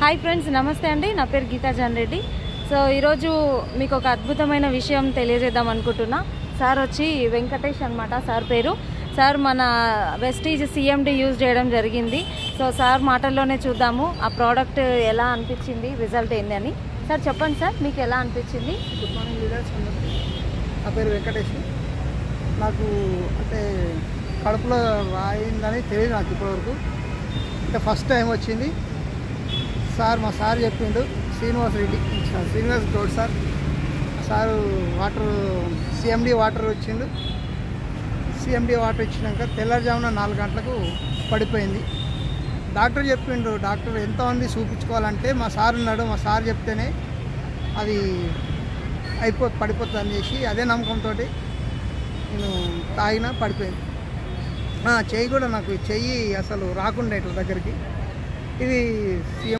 Hi friends, నమస్తే అండి. నా పేరు గీతా జాన్ రెడ్డి. సో ఈరోజు మీకు ఒక అద్భుతమైన విషయం తెలియజేద్దాం అనుకుంటున్నా. సార్ వచ్చి వెంకటేష్ అనమాట సార్ పేరు. సార్ మన వెస్టీజ్ CMD యూజ్ చేయడం జరిగింది. సో సార్ మాటల్లోనే చూద్దాము ఆ ప్రోడక్ట్ ఎలా అనిపించింది, రిజల్ట్ ఏంది అని. సార్ చెప్పండి సార్, మీకు ఎలా అనిపించింది? గుడ్ మార్నింగ్ లీడర్స్ అందరికీ. నా పేరు వెంకటేష్. నాకు అంటే కడుపులో రాయిందని తెలియదు నాకు ఇప్పటివరకు. అంటే ఫస్ట్ టైం వచ్చింది. మా సార్ చెప్పిండు, Srinivas Goud sir water CMD water వచ్చిండు. CMD వాటర్ ఇచ్చినాక తెల్లారుజామున 4 గంటలకు పడిపోయింది. డాక్టర్ చెప్పిండు, డాక్టర్ ఎంతమంది చూపించుకోవాలంటే మా సార్ ఉన్నాడు, మా సార్ చెప్తేనే అది పడిపోతుంది అని చేసి అదే నమ్మకంతో నేను తాగినా పడిపోయింది. చెయ్యి కూడా నాకు చెయ్యి అసలు రాకుండా ఇట్లా దగ్గరికి. ఇది